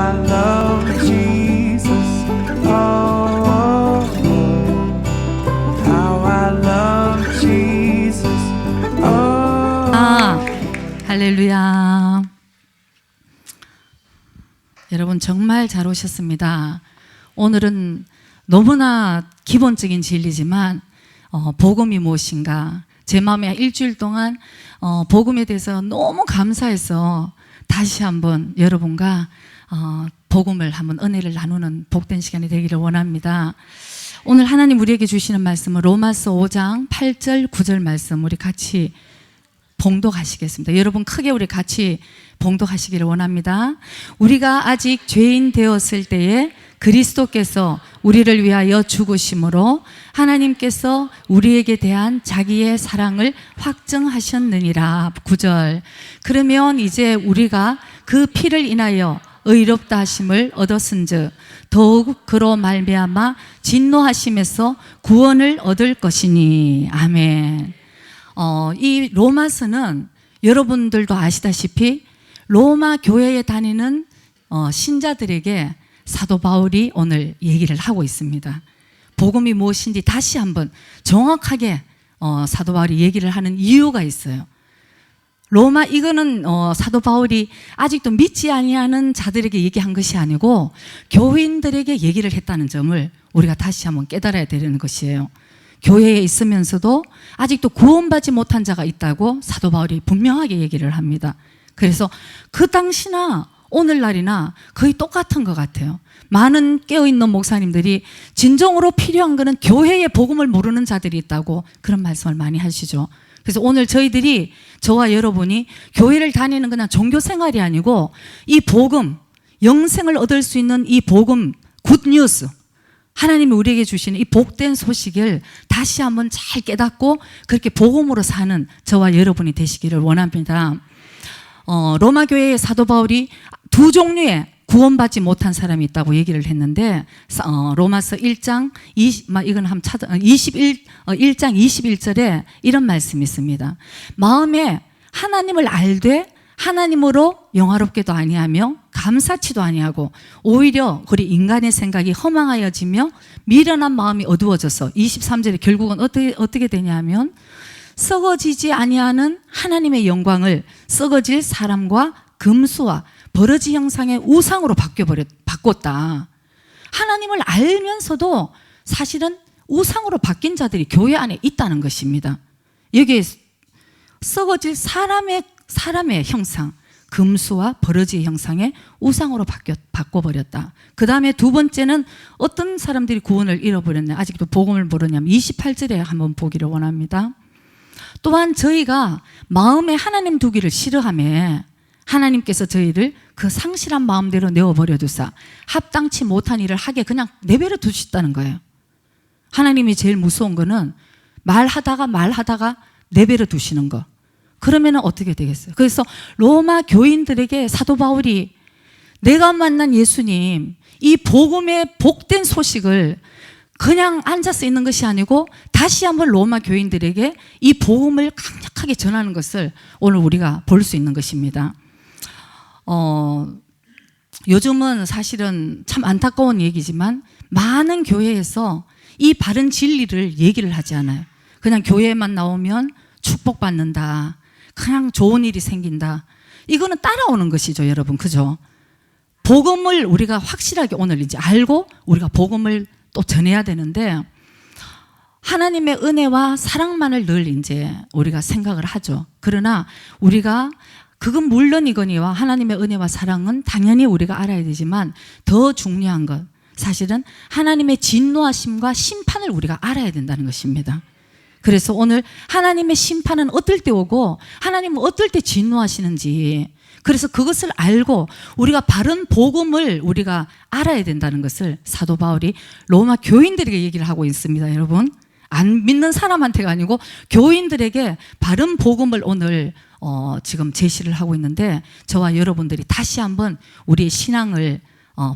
I love Jesus. Oh, how I love Jesus. 할렐루야. 여러분 정말 잘 오셨습니다. 오늘은 너무나 기본적인 진리지만 복음이 무엇인가, 제 마음에 일주일 동안 복음에 대해서 너무 감사해서 다시 한번 여러분과 복음을 한번 은혜를 나누는 복된 시간이 되기를 원합니다. 오늘 하나님 우리에게 주시는 말씀은 로마서 5장 8절 9절 말씀 우리 같이 봉독하시겠습니다. 여러분 크게 우리 같이 봉독하시기를 원합니다. 우리가 아직 죄인 되었을 때에 그리스도께서 우리를 위하여 죽으심으로 하나님께서 우리에게 대한 자기의 사랑을 확증하셨느니라. 9절. 그러면 이제 우리가 그 피를 인하여 의롭다 하심을 얻었은즉 더욱 그로 말미암아 진노하심에서 구원을 얻을 것이니. 아멘. 이 로마서는 여러분들도 아시다시피 로마 교회에 다니는 신자들에게 사도 바울이 오늘 얘기를 하고 있습니다. 복음이 무엇인지 다시 한번 정확하게 사도 바울이 얘기를 하는 이유가 있어요. 이거는 사도 바울이 아직도 믿지 아니하는 자들에게 얘기한 것이 아니고 교인들에게 얘기를 했다는 점을 우리가 다시 한번 깨달아야 되는 것이에요. 교회에 있으면서도 아직도 구원받지 못한 자가 있다고 사도 바울이 분명하게 얘기를 합니다. 그래서 그 당시나 오늘날이나 거의 똑같은 것 같아요. 많은 깨어있는 목사님들이 진정으로 필요한 것은 교회의 복음을 모르는 자들이 있다고 그런 말씀을 많이 하시죠. 그래서 오늘 저와 여러분이 교회를 다니는 그냥 종교 생활이 아니고 이 복음, 영생을 얻을 수 있는 이 복음, 굿뉴스, 하나님이 우리에게 주시는 이 복된 소식을 다시 한번 잘 깨닫고 그렇게 복음으로 사는 저와 여러분이 되시기를 원합니다. 로마 교회의 사도 바울이 두 종류의 구원받지 못한 사람이 있다고 얘기를 했는데 로마서 1장 21절에 이런 말씀이 있습니다. 마음에 하나님을 알되 하나님으로 영화롭게도 아니하며 감사치도 아니하고 오히려 우리 인간의 생각이 허망하여지며 미련한 마음이 어두워져서 23절에 결국은 어떻게 되냐면 썩어지지 아니하는 하나님의 영광을 썩어질 사람과 금수와 버러지 형상의 우상으로 바꿨다. 하나님을 알면서도 사실은 우상으로 바뀐 자들이 교회 안에 있다는 것입니다. 여기에 썩어질 사람의 형상, 금수와 버러지 형상의 우상으로 바꿔버렸다. 그 다음에 두 번째는 어떤 사람들이 구원을 잃어버렸냐, 아직도 복음을 모르냐면 28절에 한번 보기를 원합니다. 또한 저희가 마음에 하나님 두기를 싫어하며 하나님께서 저희를 그 상실한 마음대로 내어버려 두사 합당치 못한 일을 하게 그냥 내버려 두셨다는 거예요. 하나님이 제일 무서운 거는 말하다가 내버려 두시는 거. 그러면 어떻게 되겠어요? 그래서 로마 교인들에게 사도 바울이 내가 만난 예수님, 이 복음의 복된 소식을 그냥 앉아서 있는 것이 아니고 다시 한번 로마 교인들에게 이 복음을 강력하게 전하는 것을 오늘 우리가 볼 수 있는 것입니다. 요즘은 사실은 참 안타까운 얘기지만 많은 교회에서 이 바른 진리를 얘기를 하지 않아요. 그냥 교회에만 나오면 축복받는다, 그냥 좋은 일이 생긴다, 이거는 따라오는 것이죠, 여러분. 그죠? 복음을 우리가 확실하게 오늘 이제 알고 우리가 복음을 또 전해야 되는데 하나님의 은혜와 사랑만을 늘 이제 우리가 생각을 하죠. 그러나 우리가 그건 물론이거니와 하나님의 은혜와 사랑은 당연히 우리가 알아야 되지만 더 중요한 것, 사실은 하나님의 진노하심과 심판을 우리가 알아야 된다는 것입니다. 그래서 오늘 하나님의 심판은 어떨 때 오고 하나님은 어떨 때 진노하시는지, 그래서 그것을 알고 우리가 바른 복음을 우리가 알아야 된다는 것을 사도 바울이 로마 교인들에게 얘기를 하고 있습니다. 여러분, 안 믿는 사람한테가 아니고 교인들에게 바른 복음을 오늘 지금 제시를 하고 있는데, 저와 여러분들이 다시 한번 우리의 신앙을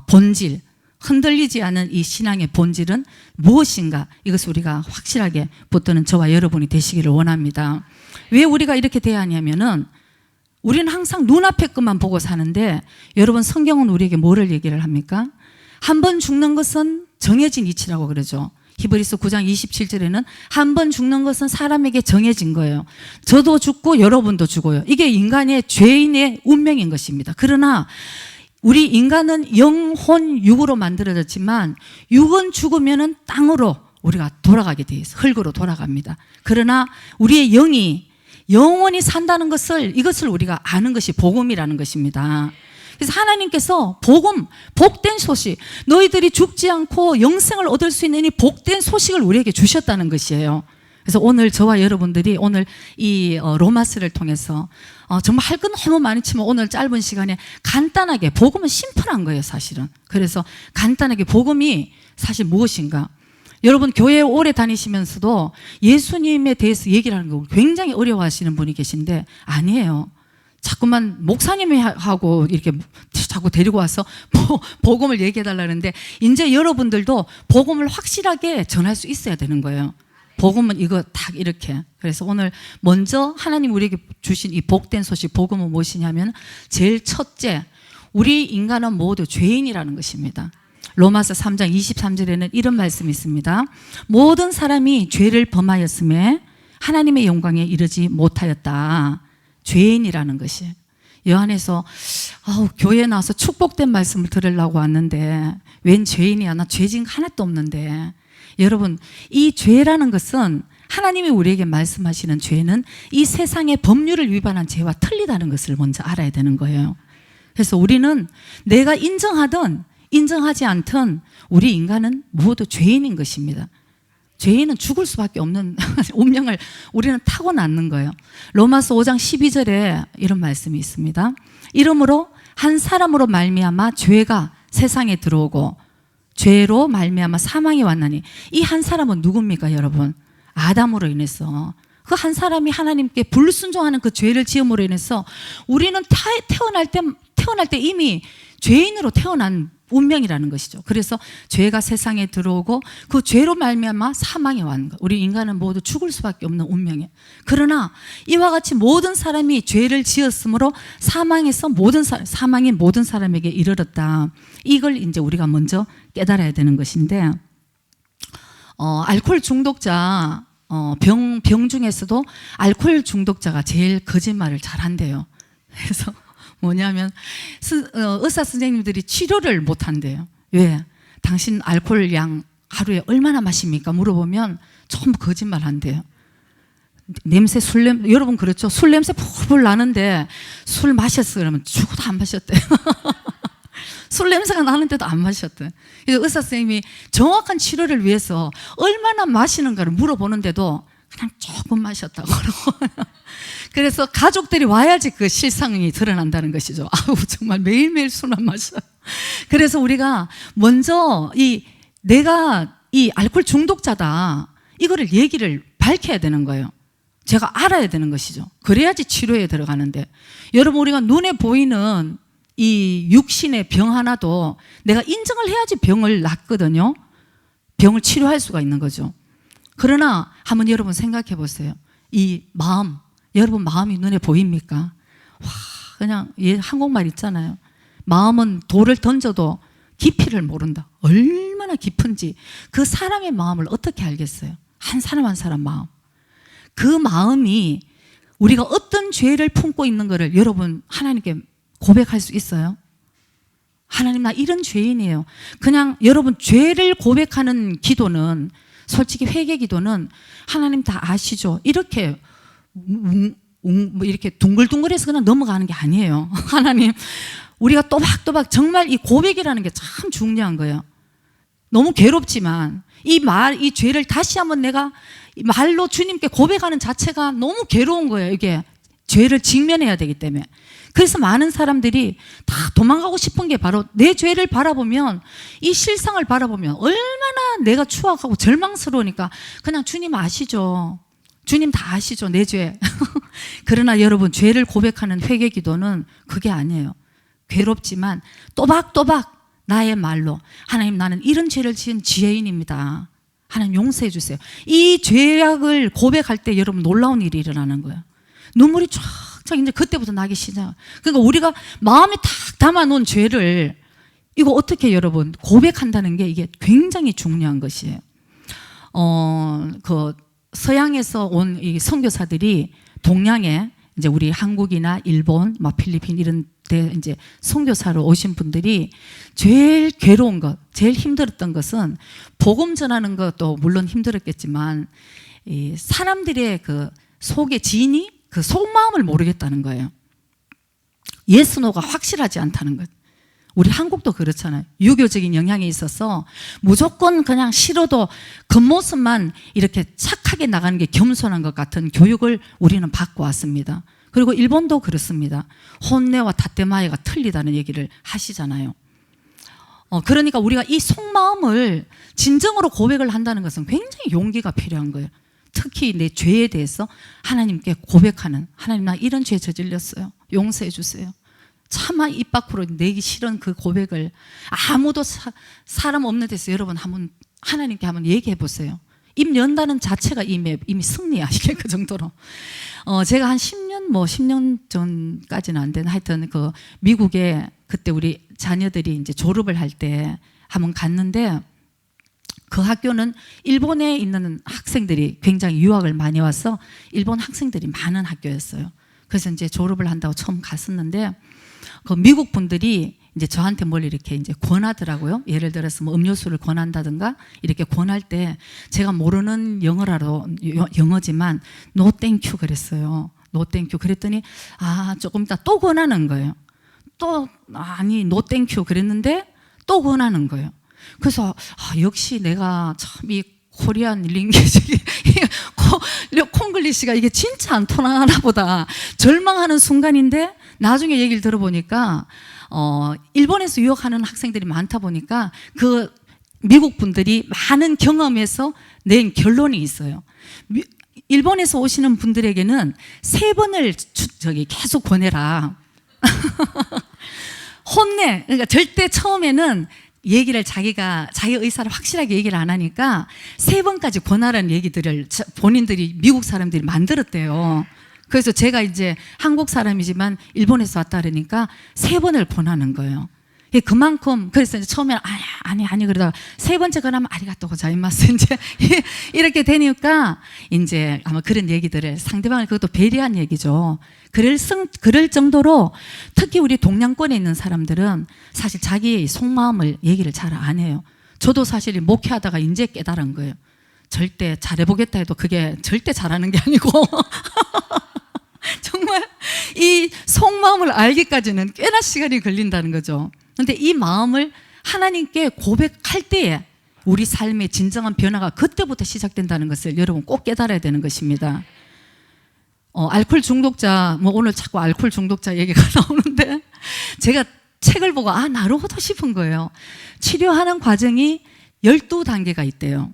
본질, 흔들리지 않은 이 신앙의 본질은 무엇인가, 이것을 우리가 확실하게 붙드는 저와 여러분이 되시기를 원합니다. 왜 우리가 이렇게 돼야 하냐면은 우리는 항상 눈앞의 것만 보고 사는데 여러분 성경은 우리에게 뭐를 얘기를 합니까? 한 번 죽는 것은 정해진 이치라고 그러죠. 히브리서 9장 27절에는 한 번 죽는 것은 사람에게 정해진 거예요. 저도 죽고 여러분도 죽어요. 이게 인간의 죄인의 운명인 것입니다. 그러나 우리 인간은 영혼 육으로 만들어졌지만 육은 죽으면은 땅으로 우리가 돌아가게 돼 있어요. 흙으로 돌아갑니다. 그러나 우리의 영이 영원히 산다는 것을 이것을 우리가 아는 것이 복음이라는 것입니다. 그래서 하나님께서 복음, 복된 소식, 너희들이 죽지 않고 영생을 얻을 수 있는 이 복된 소식을 우리에게 주셨다는 것이에요. 그래서 오늘 저와 여러분들이 오늘 이 로마서를 통해서 정말 할 건 너무 많지만 오늘 짧은 시간에 간단하게 복음은 심플한 거예요, 사실은. 그래서 간단하게 복음이 사실 무엇인가? 여러분 교회에 오래 다니시면서도 예수님에 대해서 얘기를 하는 거 굉장히 어려워하시는 분이 계신데 아니에요. 자꾸만 목사님이 하고 이렇게 자꾸 데리고 와서 복음을 얘기해달라는데 이제 여러분들도 복음을 확실하게 전할 수 있어야 되는 거예요. 복음은 이거 딱 이렇게. 그래서 오늘 먼저 하나님 우리에게 주신 이 복된 소식 복음은 무엇이냐면 제일 첫째, 우리 인간은 모두 죄인이라는 것입니다. 로마서 3장 23절에는 이런 말씀이 있습니다. 모든 사람이 죄를 범하였음에 하나님의 영광에 이르지 못하였다. 죄인이라는 것이. 여한에서 교회에 나와서 축복된 말씀을 들으려고 왔는데 웬 죄인이야. 나 죄진 하나도 없는데. 여러분, 이 죄라는 것은 하나님이 우리에게 말씀하시는 죄는 이 세상의 법률을 위반한 죄와 틀리다는 것을 먼저 알아야 되는 거예요. 그래서 우리는 내가 인정하든 인정하지 않든 우리 인간은 모두 죄인인 것입니다. 죄인은 죽을 수밖에 없는 운명을 우리는 타고났는 거예요. 로마서 5장 12절에 이런 말씀이 있습니다. 이러므로 한 사람으로 말미암아 죄가 세상에 들어오고 죄로 말미암아 사망이 왔나니 이 한 사람은 누굽니까 여러분? 아담으로 인해서 그 한 사람이 하나님께 불순종하는 그 죄를 지음으로 인해서 우리는 태어날 때 이미 죄인으로 태어난 운명이라는 것이죠. 그래서 죄가 세상에 들어오고 그 죄로 말미암아 사망이 왔는 거예요. 우리 인간은 모두 죽을 수밖에 없는 운명이에요. 그러나 이와 같이 모든 사람이 죄를 지었으므로 사망이 모든 사람에게 이르렀다. 이걸 이제 우리가 먼저 깨달아야 되는 것인데 알코올 중독자 병 중에서도 알코올 중독자가 제일 거짓말을 잘한대요. 그래서 뭐냐면 의사 선생님들이 치료를 못 한대요. 왜? 당신 알코올 양 하루에 얼마나 마십니까? 물어보면 전부 거짓말 한대요. 여러분 그렇죠? 술 냄새 풀풀 나는데 술 마셨어 그러면 죽어도 안 마셨대요. 술 냄새가 나는데도 안 마셨대. 그래서 의사 선생님이 정확한 치료를 위해서 얼마나 마시는가를 물어보는데도 그냥 조금 마셨다고 그러고. 그래서 가족들이 와야지 그 실상이 드러난다는 것이죠. 정말 매일매일 술만 마셔. 그래서 우리가 먼저 내가 이 알코올 중독자다. 이거를 얘기를 밝혀야 되는 거예요. 제가 알아야 되는 것이죠. 그래야지 치료에 들어가는데. 여러분 우리가 눈에 보이는 이 육신의 병 하나도 내가 인정을 해야지 병을 낫거든요. 병을 치료할 수가 있는 거죠. 그러나 한번 여러분 생각해 보세요. 이 마음, 여러분 마음이 눈에 보입니까? 와, 그냥 한국말 있잖아요. 마음은 돌을 던져도 깊이를 모른다. 얼마나 깊은지 그 사람의 마음을 어떻게 알겠어요? 한 사람 한 사람 마음. 그 마음이 우리가 어떤 죄를 품고 있는 것을 여러분 하나님께 고백할 수 있어요? 하나님 나 이런 죄인이에요. 그냥 여러분 죄를 고백하는 기도는 솔직히 회개 기도는 하나님 다 아시죠? 이렇게 이렇게 둥글둥글해서 그냥 넘어가는 게 아니에요. 하나님 우리가 또박또박 정말 이 고백이라는 게 참 중요한 거예요. 너무 괴롭지만 이 죄를 다시 한번 내가 말로 주님께 고백하는 자체가 너무 괴로운 거예요. 이게 죄를 직면해야 되기 때문에. 그래서 많은 사람들이 다 도망가고 싶은 게 바로 내 죄를 바라보면 이 실상을 바라보면 얼마나 내가 추악하고 절망스러우니까 그냥 주님 아시죠. 주님 다 아시죠. 내 죄. 그러나 여러분 죄를 고백하는 회개 기도는 그게 아니에요. 괴롭지만 또박또박 나의 말로 하나님 나는 이런 죄를 지은 지혜인입니다. 하나님 용서해 주세요. 이 죄악을 고백할 때 여러분 놀라운 일이 일어나는 거예요. 눈물이 쫙 차곡차곡 이제 그때부터 나기 시작. 그러니까 우리가 마음에 탁 담아놓은 죄를 이거 어떻게 여러분 고백한다는 게 이게 굉장히 중요한 것이에요. 그 서양에서 온 이 선교사들이 동양에 이제 우리 한국이나 일본, 막 필리핀 이런 데 이제 선교사로 오신 분들이 제일 괴로운 것, 제일 힘들었던 것은 복음 전하는 것도 물론 힘들었겠지만 이 사람들의 그 속의 진이 그 속마음을 모르겠다는 거예요. 예스노가 확실하지 않다는 것. 우리 한국도 그렇잖아요. 유교적인 영향이 있어서 무조건 그냥 싫어도 겉모습만 이렇게 착하게 나가는 게 겸손한 것 같은 교육을 우리는 받고 왔습니다. 그리고 일본도 그렇습니다. 혼내와 다테마에가 틀리다는 얘기를 하시잖아요. 그러니까 우리가 이 속마음을 진정으로 고백을 한다는 것은 굉장히 용기가 필요한 거예요. 특히 내 죄에 대해서 하나님께 고백하는, 하나님 나 이런 죄 저질렀어요. 용서해 주세요. 차마 입 밖으로 내기 싫은 그 고백을 아무도 사람 없는 데서 여러분 한번 하나님께 한번 얘기해 보세요. 입 연다는 자체가 이미 승리하시게 그 정도로. 제가 한 10년 전까지는 안 되는 하여튼 그 미국에 그때 우리 자녀들이 이제 졸업을 할 때 한번 갔는데 그 학교는 일본에 있는 학생들이 굉장히 유학을 많이 와서 일본 학생들이 많은 학교였어요. 그래서 이제 졸업을 한다고 처음 갔었는데 그 미국 분들이 이제 저한테 뭘 이렇게 이제 권하더라고요. 예를 들어서 뭐 음료수를 권한다든가 이렇게 권할 때 제가 모르는 영어지만 no thank you 그랬어요. no thank you 그랬더니 조금 이따 또 권하는 거예요. 또 아니 no thank you 그랬는데 또 권하는 거예요. 그래서 역시 내가 참 이 코리안 링귀지 콩글리시가 이게 진짜 안 통하나 보다 절망하는 순간인데 나중에 얘기를 들어보니까 일본에서 유학하는 학생들이 많다 보니까 그 미국 분들이 많은 경험에서 낸 결론이 있어요. 일본에서 오시는 분들에게는 3번을 계속 권해라. 혼내. 그러니까 절대 처음에는 얘기를 자기 의사를 확실하게 얘기를 안 하니까 3번까지 권하라는 얘기들을 본인들이 미국 사람들이 만들었대요. 그래서 제가 이제 한국 사람이지만 일본에서 왔다 그러니까 3번을 권하는 거예요. 그만큼 그래서 이제 처음에는 아니 그러다가 3번째 권하면 아리가또 고자이마스 이제 이렇게 되니까 이제 아마 그런 얘기들을 상대방을 그것도 배려한 얘기죠. 그럴 정도로 특히 우리 동양권에 있는 사람들은 사실 자기의 속마음을 얘기를 잘 안 해요. 저도 사실 목회하다가 이제 깨달은 거예요. 절대 잘해보겠다 해도 그게 절대 잘하는 게 아니고 정말 이 속마음을 알기까지는 꽤나 시간이 걸린다는 거죠. 그런데 이 마음을 하나님께 고백할 때에 우리 삶의 진정한 변화가 그때부터 시작된다는 것을 여러분 꼭 깨달아야 되는 것입니다. 알코올 중독자, 오늘 자꾸 알코올 중독자 얘기가 나오는데 제가 책을 보고 나루호도 싶은 거예요. 치료하는 과정이 12단계가 있대요.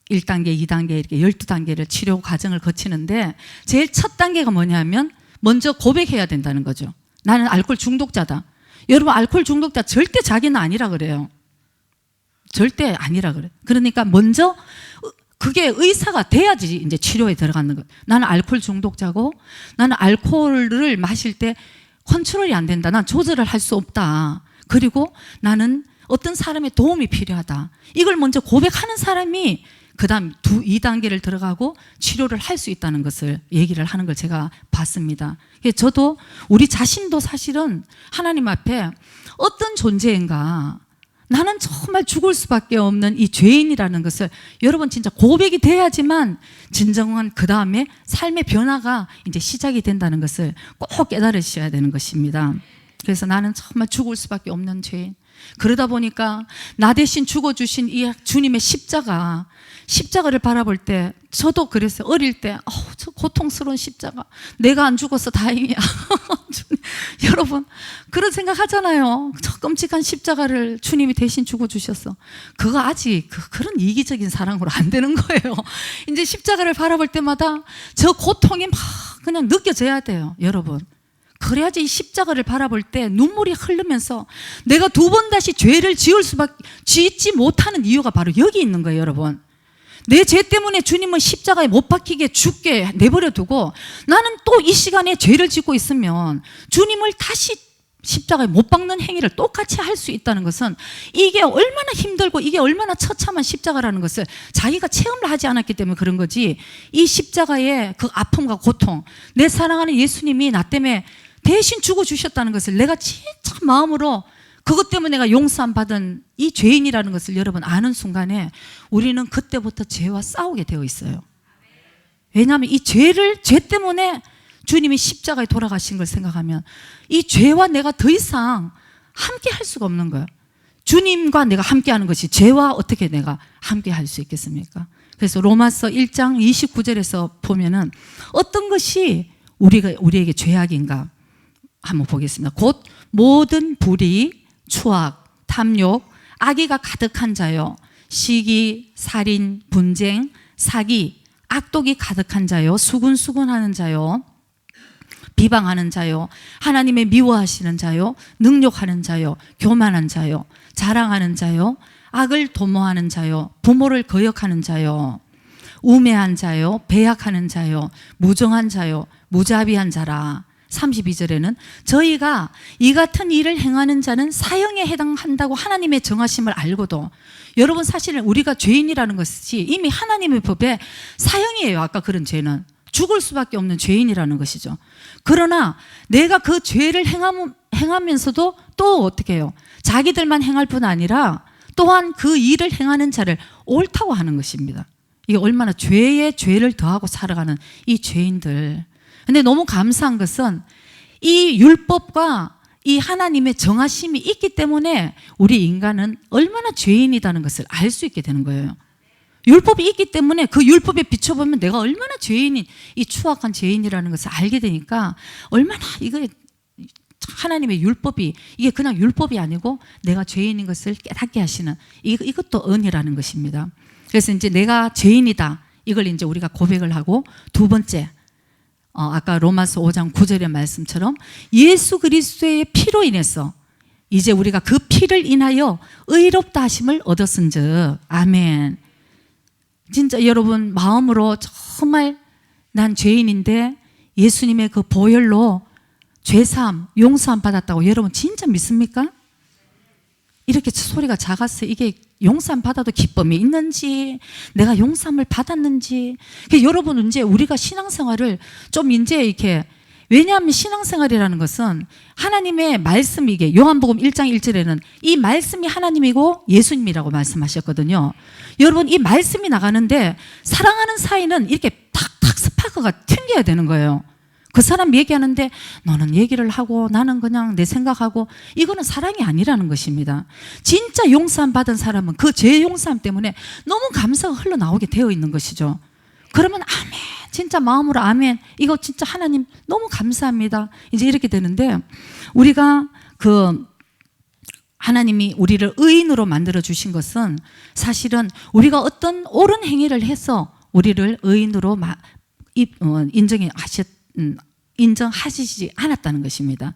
1단계, 2단계 이렇게 12단계를 치료 과정을 거치는데 제일 첫 단계가 뭐냐면 먼저 고백해야 된다는 거죠. 나는 알코올 중독자다. 여러분 알코올 중독자 절대 자기는 아니라 그래요. 절대 아니라 그래. 그러니까 먼저 그게 의사가 돼야지 이제 치료에 들어가는 거예요. 나는 알코올 중독자고 나는 알코올을 마실 때 컨트롤이 안 된다. 난 조절을 할 수 없다. 그리고 나는 어떤 사람의 도움이 필요하다. 이걸 먼저 고백하는 사람이 그 다음 2단계를 들어가고 치료를 할 수 있다는 것을 얘기를 하는 걸 제가 봤습니다. 저도 우리 자신도 사실은 하나님 앞에 어떤 존재인가 나는 정말 죽을 수밖에 없는 이 죄인이라는 것을 여러분 진짜 고백이 돼야지만 진정한 그 다음에 삶의 변화가 이제 시작이 된다는 것을 꼭 깨달으셔야 되는 것입니다. 그래서 나는 정말 죽을 수밖에 없는 죄인. 그러다 보니까 나 대신 죽어주신 이 주님의 십자가를 바라볼 때 저도 그랬어요. 어릴 때 저 고통스러운 십자가 내가 안 죽어서 다행이야. 여러분 그런 생각 하잖아요. 저 끔찍한 십자가를 주님이 대신 죽어주셨어. 그거 아직 그런 이기적인 사랑으로 안 되는 거예요. 이제 십자가를 바라볼 때마다 저 고통이 막 그냥 느껴져야 돼요. 여러분 그래야지 이 십자가를 바라볼 때 눈물이 흐르면서 내가 2번 다시 죄를 짓지 못하는 이유가 바로 여기 있는 거예요. 여러분 내 죄 때문에 주님은 십자가에 못 박히게 죽게 내버려 두고 나는 또 이 시간에 죄를 짓고 있으면 주님을 다시 십자가에 못 박는 행위를 똑같이 할 수 있다는 것은 이게 얼마나 힘들고 이게 얼마나 처참한 십자가라는 것을 자기가 체험을 하지 않았기 때문에 그런 거지. 이 십자가의 그 아픔과 고통, 내 사랑하는 예수님이 나 때문에 대신 죽어주셨다는 것을 내가 진짜 마음으로 그것 때문에 내가 용서함 받은 이 죄인이라는 것을 여러분 아는 순간에 우리는 그때부터 죄와 싸우게 되어 있어요. 왜냐하면 이 죄 때문에 주님이 십자가에 돌아가신 걸 생각하면 이 죄와 내가 더 이상 함께 할 수가 없는 거예요. 주님과 내가 함께 하는 것이 죄와 어떻게 내가 함께 할 수 있겠습니까? 그래서 로마서 1장 29절에서 보면은 어떤 것이 우리에게 죄악인가 한번 보겠습니다. 곧 모든 불의, 추악, 탐욕, 악의가 가득한 자요, 시기, 살인, 분쟁, 사기, 악독이 가득한 자요, 수군수군하는 자요, 비방하는 자요, 하나님의 미워하시는 자요, 능욕하는 자요, 교만한 자요, 자랑하는 자요, 악을 도모하는 자요, 부모를 거역하는 자요, 우매한 자요, 배약하는 자요, 무정한 자요, 무자비한 자라. 32절에는 저희가 이 같은 일을 행하는 자는 사형에 해당한다고 하나님의 정하심을 알고도, 여러분 사실은 우리가 죄인이라는 것이 이미 하나님의 법에 사형이에요. 아까 그런 죄는 죽을 수밖에 없는 죄인이라는 것이죠. 그러나 내가 그 죄를 행하면서도 또 어떻게 해요? 자기들만 행할 뿐 아니라 또한 그 일을 행하는 자를 옳다고 하는 것입니다. 이게 얼마나 죄에 죄를 더하고 살아가는 이 죄인들. 근데 너무 감사한 것은 이 율법과 이 하나님의 정하심이 있기 때문에 우리 인간은 얼마나 죄인이라는 것을 알 수 있게 되는 거예요. 율법이 있기 때문에 그 율법에 비춰보면 내가 얼마나 죄인인, 이 추악한 죄인이라는 것을 알게 되니까 얼마나 이거 하나님의 율법이 이게 그냥 율법이 아니고 내가 죄인인 것을 깨닫게 하시는 이것도 은혜라는 것입니다. 그래서 이제 내가 죄인이다 이걸 이제 우리가 고백을 하고, 두 번째 아까 로마서 5장 9절의 말씀처럼 예수 그리스도의 피로 인해서 이제 우리가 그 피를 인하여 의롭다 하심을 얻었은즉. 아멘. 진짜 여러분 마음으로 정말 난 죄인인데 예수님의 그 보혈로 죄사함, 용서함 받았다고 여러분 진짜 믿습니까? 이렇게 소리가 작았어요. 이게 용서함 받아도 기쁨이 있는지, 내가 용서함을 받았는지. 여러분 이제 우리가 신앙생활을 좀 이제 이렇게, 왜냐하면 신앙생활이라는 것은 하나님의 말씀이, 이게 요한복음 1장 1절에는 이 말씀이 하나님이고 예수님이라고 말씀하셨거든요. 여러분 이 말씀이 나가는데 사랑하는 사이는 이렇게 탁탁 스파크가 튕겨야 되는 거예요. 그 사람 얘기하는데 너는 얘기를 하고 나는 그냥 내 생각하고, 이거는 사랑이 아니라는 것입니다. 진짜 용서함 받은 사람은 그 죄 용서함 때문에 너무 감사가 흘러나오게 되어 있는 것이죠. 그러면 아멘, 진짜 마음으로 아멘, 이거 진짜 하나님 너무 감사합니다, 이제 이렇게 되는데, 우리가 그 하나님이 우리를 의인으로 만들어 주신 것은 사실은 우리가 어떤 옳은 행위를 해서 우리를 의인으로 인정하시지 않았다는 것입니다.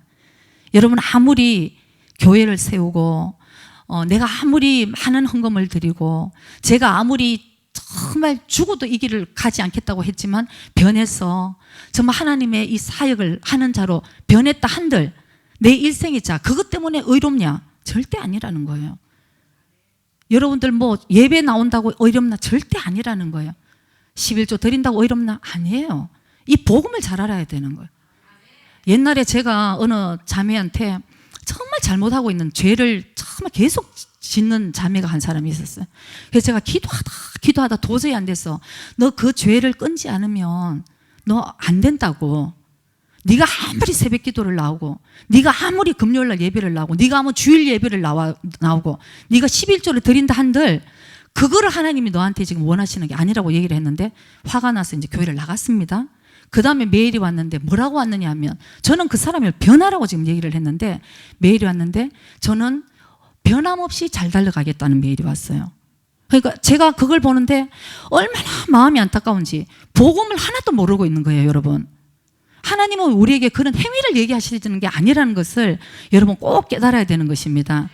여러분 아무리 교회를 세우고 내가 아무리 많은 헌금을 드리고 제가 아무리 정말 죽어도 이 길을 가지 않겠다고 했지만 변해서 정말 하나님의 이 사역을 하는 자로 변했다 한들 내 일생의 자, 그것 때문에 의롭냐? 절대 아니라는 거예요. 여러분들 뭐 예배 나온다고 의롭나? 절대 아니라는 거예요. 11조 드린다고 의롭나? 아니에요. 이 복음을 잘 알아야 되는 거예요. 옛날에 제가 어느 자매한테 정말 잘못하고 있는 죄를 정말 계속 짓는 자매가 한 사람이 있었어요. 그래서 제가 기도하다 도저히 안 돼서, 너 그 죄를 끊지 않으면 너 안 된다고. 네가 아무리 새벽 기도를 나오고, 네가 아무리 금요일날 예배를 나오고, 네가 아무리 주일 예배를 나오고, 네가 11조를 드린다 한들 그거를 하나님이 너한테 지금 원하시는 게 아니라고 얘기를 했는데, 화가 나서 이제 교회를 나갔습니다. 그 다음에 메일이 왔는데 뭐라고 왔느냐 하면, 저는 그 사람을 변하라고 지금 얘기를 했는데, 메일이 왔는데 저는 변함없이 잘 달려가겠다는 메일이 왔어요. 그러니까 제가 그걸 보는데 얼마나 마음이 안타까운지, 복음을 하나도 모르고 있는 거예요. 여러분, 하나님은 우리에게 그런 행위를 얘기하시는 게 아니라는 것을 여러분 꼭 깨달아야 되는 것입니다.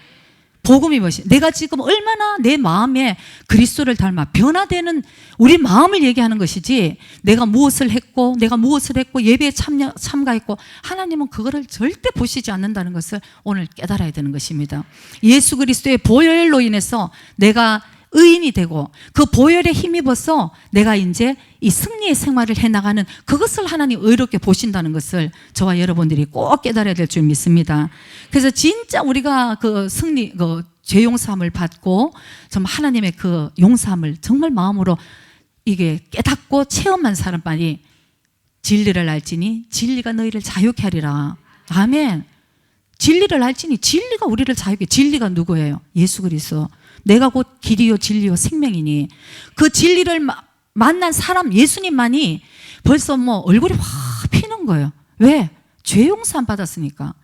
복음이 무엇이? 내가 지금 얼마나 내 마음에 그리스도를 닮아 변화되는 우리 마음을 얘기하는 것이지, 내가 무엇을 했고 예배에 참가했고, 하나님은 그거를 절대 보시지 않는다는 것을 오늘 깨달아야 되는 것입니다. 예수 그리스도의 보혈로 인해서 내가 의인이 되고 그 보혈에 힘입어서 내가 이제 이 승리의 생활을 해나가는, 그것을 하나님 의롭게 보신다는 것을 저와 여러분들이 꼭 깨달아야 될 줄 믿습니다. 그래서 진짜 우리가 그 승리, 죄 용서함을 받고 정말 하나님의 그 용서함을 정말 마음으로 이게 깨닫고 체험한 사람만이 진리를 알지니 진리가 너희를 자유케 하리라. 아멘. 진리를 알지니 진리가 우리를 자유케. 진리가 누구예요? 예수 그리스도. 내가 곧 길이요 진리요 생명이니, 그 진리를 만난 사람 예수님만이 벌써 뭐 얼굴이 확 피는 거예요. 왜? 죄 용서함 받았으니까.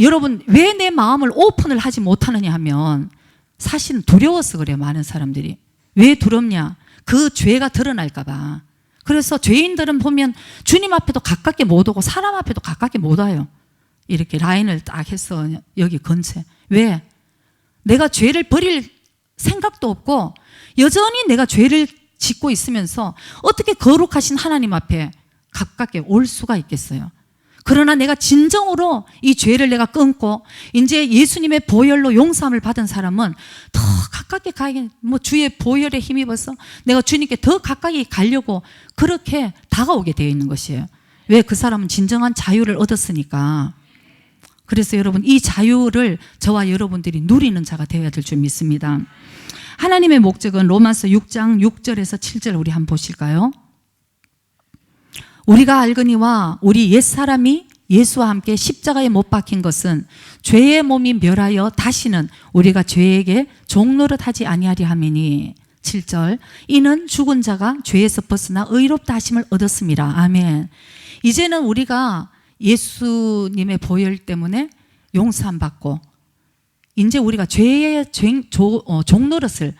여러분, 왜 내 마음을 오픈을 하지 못하느냐 하면 사실은 두려워서 그래요. 많은 사람들이. 왜 두렵냐? 그 죄가 드러날까 봐. 그래서 죄인들은 보면 주님 앞에도 가깝게 못 오고 사람 앞에도 가깝게 못 와요. 이렇게 라인을 딱 해서 여기 근처에. 왜? 내가 죄를 버릴 생각도 없고 여전히 내가 죄를 짓고 있으면서 어떻게 거룩하신 하나님 앞에 가깝게 올 수가 있겠어요? 그러나 내가 진정으로 이 죄를 내가 끊고 이제 예수님의 보혈로 용서함을 받은 사람은 더 가깝게 가게, 뭐 주의 보혈에 힘입어서 내가 주님께 더 가까이 가려고 그렇게 다가오게 되어 있는 것이에요. 왜? 그 사람은 진정한 자유를 얻었으니까. 그래서 여러분, 이 자유를 저와 여러분들이 누리는 자가 되어야 될 줄 믿습니다. 하나님의 목적은 로마서 6장 6절에서 7절 우리 한번 보실까요? 우리가 알거니와 우리 옛사람이 예수와 함께 십자가에 못 박힌 것은 죄의 몸이 멸하여 다시는 우리가 죄에게 종노릇 하지 아니하리 함이니. 7절, 이는 죽은 자가 죄에서 벗어나 의롭다 하심을 얻었습니다. 아멘. 이제는 우리가 예수님의 보혈 때문에 용서함 받고 이제 우리가 죄의 종노릇을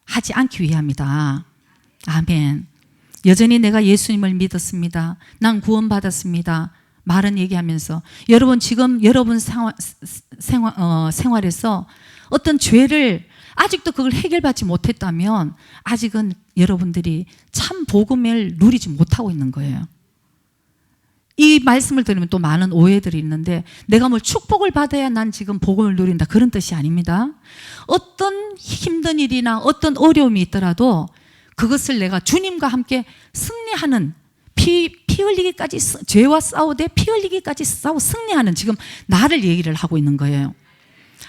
하지 않기 위함이다. 아멘. 여전히 내가 예수님을 믿었습니다. 난 구원받았습니다. 말은 얘기하면서 여러분, 지금 여러분 생활에서 어떤 죄를 아직도 그걸 해결받지 못했다면 아직은 여러분들이 참 복음을 누리지 못하고 있는 거예요. 이 말씀을 들으면 또 많은 오해들이 있는데, 내가 뭘 축복을 받아야 난 지금 복음을 누린다, 그런 뜻이 아닙니다. 어떤 힘든 일이나 어떤 어려움이 있더라도 그것을 내가 주님과 함께 승리하는, 피 흘리기까지, 죄와 싸우되 피 흘리기까지 싸워 승리하는 지금 나를 얘기를 하고 있는 거예요.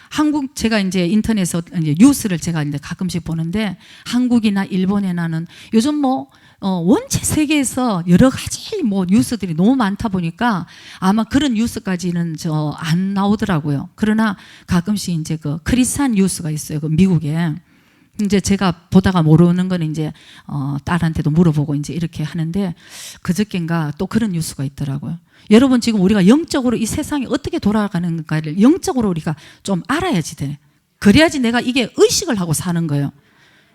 한국, 제가 이제 인터넷에서 이제 뉴스를 제가 이제 가끔씩 보는데, 한국이나 일본에 나는 요즘 뭐 원체 세계에서 여러 가지 뭐 뉴스들이 너무 많다 보니까 아마 그런 뉴스까지는 안 나오더라고요. 그러나 가끔씩 이제 그 크리스찬 뉴스가 있어요. 그 미국에. 이제 제가 보다가 모르는 거는 이제 딸한테도 물어보고 이제 이렇게 하는데, 그저께인가 또 그런 뉴스가 있더라고요. 여러분, 지금 우리가 영적으로 이 세상이 어떻게 돌아가는가를 영적으로 우리가 좀 알아야지 돼. 그래야지 내가 이게 의식을 하고 사는 거예요.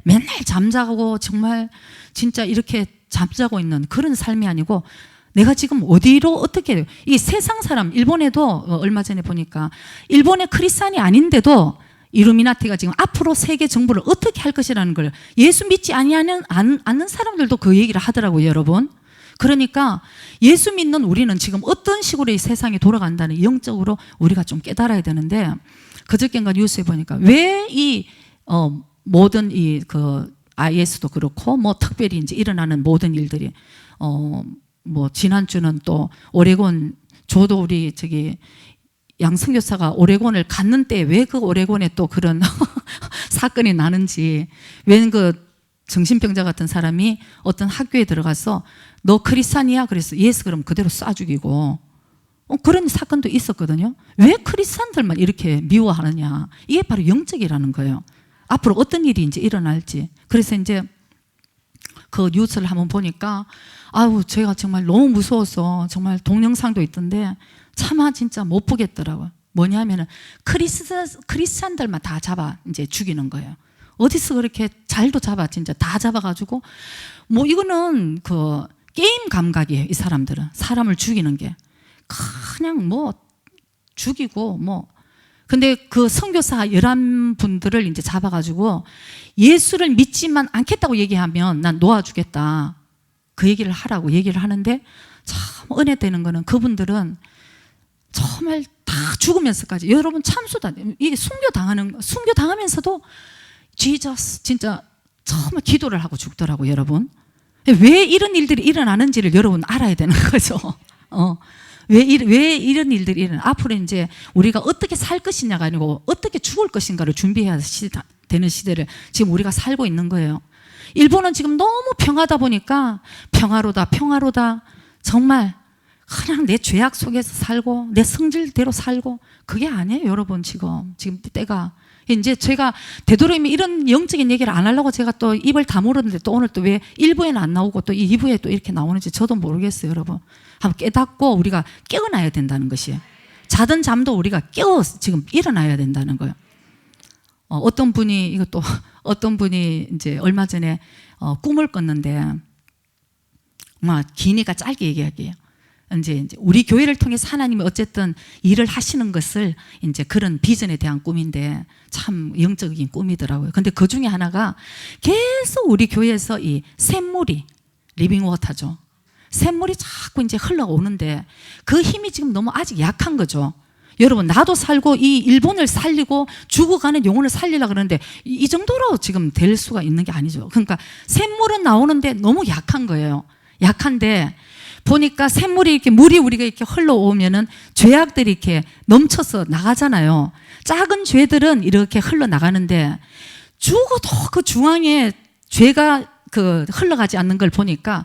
맨날 잠자고 정말 진짜 이렇게 잠자고 있는 그런 삶이 아니고, 내가 지금 어디로 어떻게 해요? 이 세상 사람, 일본에도 얼마 전에 보니까 일본의 크리스찬이 아닌데도 이루미나티가 지금 앞으로 세계 정부를 어떻게 할 것이라는 걸 예수 믿지 않는 사람들도 그 얘기를 하더라고요, 여러분. 그러니까 예수 믿는 우리는 지금 어떤 식으로 이 세상이 돌아간다는, 영적으로 우리가 좀 깨달아야 되는데, 그저께인가 뉴스에 보니까 왜 이 모든 이 그 IS도 그렇고 뭐 특별히 이제 일어나는 모든 일들이 뭐 지난주는 또 오레곤, 저도 우리 저기 양 선교사가 오레곤을 갔는 때 왜 그 오레곤에 또 그런 사건이 나는지, 왜 그 정신병자 같은 사람이 어떤 학교에 들어가서 너 크리스찬이야? 그래서 예스, 그럼 그대로 쏴 죽이고 그런 사건도 있었거든요. 왜 크리스찬들만 이렇게 미워하느냐? 이게 바로 영적이라는 거예요. 앞으로 어떤 일이 이제 일어날지. 그래서 이제 그 뉴스를 한번 보니까 제가 정말 너무 무서워서 정말 동영상도 있던데 차마 진짜 못 보겠더라고요. 뭐냐면은 크리스찬들만 다 잡아 이제 죽이는 거예요. 어디서 그렇게 잘도 잡아, 진짜 다 잡아가지고 뭐 이거는 그 게임 감각이에요. 이 사람들은 사람을 죽이는 게 그냥 뭐 죽이고 뭐 근데 그 선교사 11분들을 이제 잡아가지고 예수를 믿지만 않겠다고 얘기하면 난 놓아주겠다. 그 얘기를 하라고 얘기를 하는데 참 은혜 되는 거는 그분들은 정말 다 죽으면서까지 여러분 참수다. 이게 순교당하면서도 지저스 진짜 정말 기도를 하고 죽더라고요, 여러분. 왜 이런 일들이 일어나는지를 여러분 알아야 되는 거죠. 왜 이런 일들이 일어나? 앞으로 이제 우리가 어떻게 살 것이냐가 아니고 어떻게 죽을 것인가를 준비해야 되는 시대를 지금 우리가 살고 있는 거예요. 일본은 지금 너무 평화다 보니까 평화로다. 정말 그냥 내 죄악 속에서 살고 내 성질대로 살고 그게 아니에요, 여러분. 지금 때가 이제 제가 되도록이면 이런 영적인 얘기를 안 하려고 제가 또 입을 다물었는데 또 오늘 또 왜 1부에는 안 나오고 또 2부에 또 이렇게 나오는지 저도 모르겠어요, 여러분. 한번 깨닫고 우리가 깨어나야 된다는 것이에요. 자던 잠도 우리가 지금 일어나야 된다는 거예요. 어떤 분이 이제 얼마 전에 꿈을 꿨는데 기니까 짧게 얘기할게요. 이제 우리 교회를 통해서 하나님이 어쨌든 일을 하시는 것을 이제 그런 비전에 대한 꿈인데 참 영적인 꿈이더라고요. 근데 그 중에 하나가 계속 우리 교회에서 이 샘물이 리빙워터죠. 샘물이 자꾸 이제 흘러오는데 그 힘이 지금 너무 아직 약한 거죠. 여러분, 나도 살고 이 일본을 살리고 죽어가는 영혼을 살리려고 그러는데 이 정도로 지금 될 수가 있는 게 아니죠. 그러니까 샘물은 나오는데 너무 약한 거예요. 약한데 보니까 샘물이 이렇게 물이 우리가 이렇게 흘러오면은 죄악들이 이렇게 넘쳐서 나가잖아요. 작은 죄들은 이렇게 흘러나가는데 죽어도 그 중앙에 죄가 흘러가지 않는 걸 보니까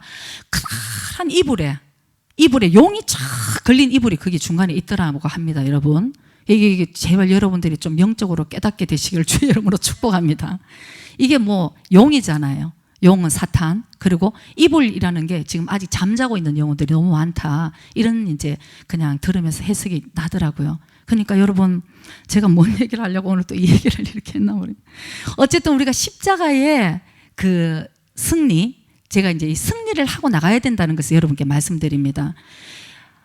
큰 이불에 용이 쫙 걸린 이불이 그게 중간에 있더라고 합니다, 여러분. 이게 제발 여러분들이 좀 영적으로 깨닫게 되시길 주의 이름으로 축복합니다. 이게 뭐 용이잖아요. 용은 사탄. 그리고 이불이라는 게 지금 아직 잠자고 있는 영혼들이 너무 많다. 이런 이제 그냥 들으면서 해석이 나더라고요. 그러니까 여러분, 제가 뭔 얘기를 하려고 오늘 또 이 얘기를 이렇게 했나 모르겠어요. 어쨌든 우리가 십자가의 그 승리, 제가 이제 이 승리를 하고 나가야 된다는 것을 여러분께 말씀드립니다.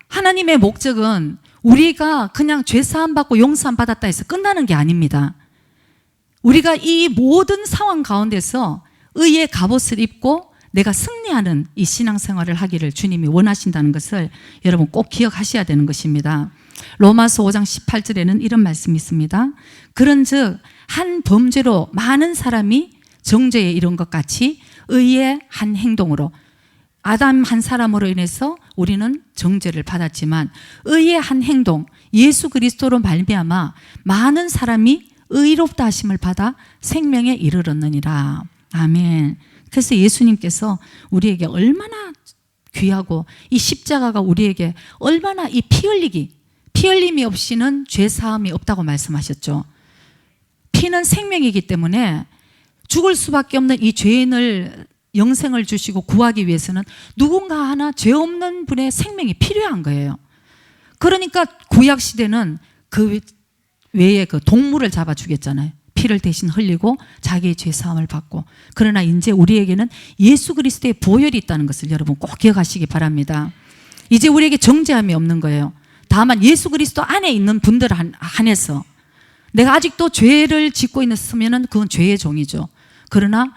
하나님의 목적은 우리가 그냥 죄사함 받고 용서함 받았다 해서 끝나는 게 아닙니다. 우리가 이 모든 상황 가운데서 의의 갑옷을 입고 내가 승리하는 이 신앙생활을 하기를 주님이 원하신다는 것을 여러분 꼭 기억하셔야 되는 것입니다. 로마서 5장 18절에는 이런 말씀이 있습니다. 그런즉 한 범죄로 많은 사람이 정죄에 이른 것 같이 의의 한 행동으로 아담 한 사람으로 인해서 우리는 정죄를 받았지만 의의 한 행동 예수 그리스도로 말미암아 많은 사람이 의롭다 하심을 받아 생명에 이르렀느니라. 아멘. 그래서 예수님께서 우리에게 얼마나 귀하고 이 십자가가 우리에게 얼마나 이 피 흘림이 없이는 죄 사함이 없다고 말씀하셨죠. 피는 생명이기 때문에 죽을 수밖에 없는 이 죄인을 영생을 주시고 구하기 위해서는 누군가 하나 죄 없는 분의 생명이 필요한 거예요. 그러니까 구약 시대는 그 외에 그 동물을 잡아 죽였잖아요. 피를 대신 흘리고 자기의 죄 사함을 받고. 그러나 이제 우리에게는 예수 그리스도의 보혈이 있다는 것을 여러분 꼭 기억하시기 바랍니다. 이제 우리에게 정죄함이 없는 거예요. 다만 예수 그리스도 안에 있는 분들 한해서 내가 아직도 죄를 짓고 있으면은 그건 죄의 종이죠. 그러나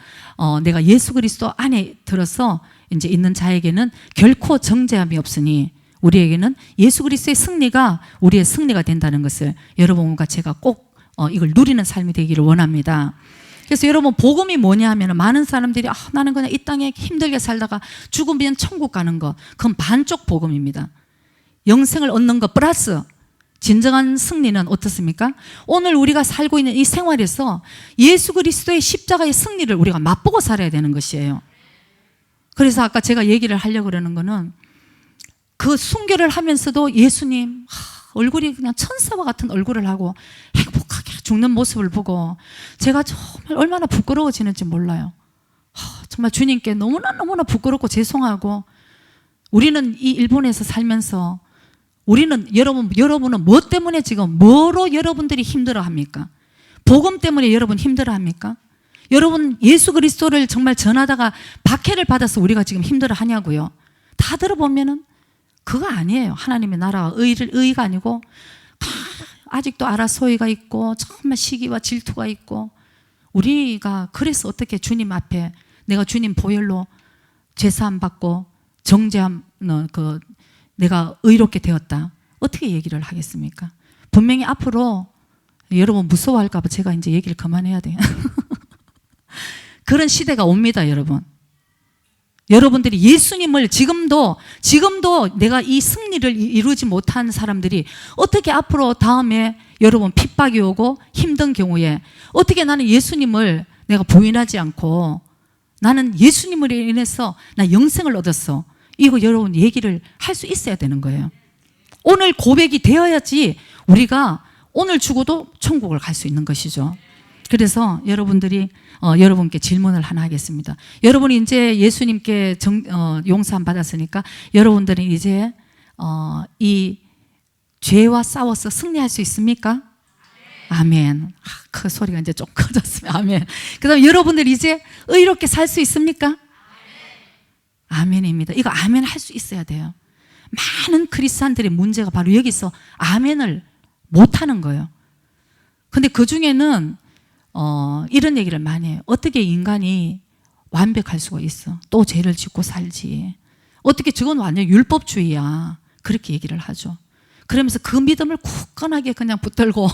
내가 예수 그리스도 안에 들어서 이제 있는 자에게는 결코 정죄함이 없으니 우리에게는 예수 그리스도의 승리가 우리의 승리가 된다는 것을 여러분과 제가 꼭 이걸 누리는 삶이 되기를 원합니다. 그래서 여러분 복음이 뭐냐 하면 많은 사람들이 나는 그냥 이 땅에 힘들게 살다가 죽으면 천국 가는 거, 그건 반쪽 복음입니다. 영생을 얻는 것 플러스 진정한 승리는 어떻습니까? 오늘 우리가 살고 있는 이 생활에서 예수 그리스도의 십자가의 승리를 우리가 맛보고 살아야 되는 것이에요. 그래서 아까 제가 얘기를 하려고 그러는 거는 그 순교를 하면서도 예수님 얼굴이 그냥 천사와 같은 얼굴을 하고 행복하게 죽는 모습을 보고 제가 정말 얼마나 부끄러워지는지 몰라요. 정말 주님께 너무나 부끄럽고 죄송하고 우리는 이 일본에서 살면서 우리는 여러분은 뭐 때문에 지금 뭐로 여러분들이 힘들어합니까? 복음 때문에 여러분 힘들어합니까? 여러분 예수 그리스도를 정말 전하다가 박해를 받아서 우리가 지금 힘들어하냐고요? 다 들어보면은 그거 아니에요. 하나님의 나라와 의가 아니고 아직도 아라소이가 있고 정말 시기와 질투가 있고 우리가 그래서 어떻게 주님 앞에 내가 주님 보혈로 죄사함 받고 정죄함 내가 의롭게 되었다 어떻게 얘기를 하겠습니까? 분명히 앞으로 여러분 무서워할까 봐 제가 이제 얘기를 그만해야 돼요. 그런 시대가 옵니다, 여러분. 여러분들이 예수님을 지금도 내가 이 승리를 이루지 못한 사람들이 어떻게 앞으로 다음에 여러분 핍박이 오고 힘든 경우에 어떻게 나는 예수님을 내가 부인하지 않고 나는 예수님으로 인해서 나 영생을 얻었어. 이거 여러분 얘기를 할 수 있어야 되는 거예요. 오늘 고백이 되어야지 우리가 오늘 죽어도 천국을 갈 수 있는 것이죠. 그래서 여러분들이 여러분께 질문을 하나 하겠습니다. 여러분이 이제 예수님께 용서함 받았으니까 여러분들은 이제 이 죄와 싸워서 승리할 수 있습니까? 아멘. 그 소리가 이제 좀 커졌으면 아멘. 그다음 여러분들 이제 의롭게 살 수 있습니까? 아멘입니다. 이거 아멘 할 수 있어야 돼요. 많은 크리스찬들의 문제가 바로 여기서 아멘을 못하는 거예요. 근데 그 중에는 이런 얘기를 많이 해요. 어떻게 인간이 완벽할 수가 있어? 또 죄를 짓고 살지. 어떻게 저건 완전 율법주의야. 그렇게 얘기를 하죠. 그러면서 그 믿음을 굳건하게 그냥 붙들고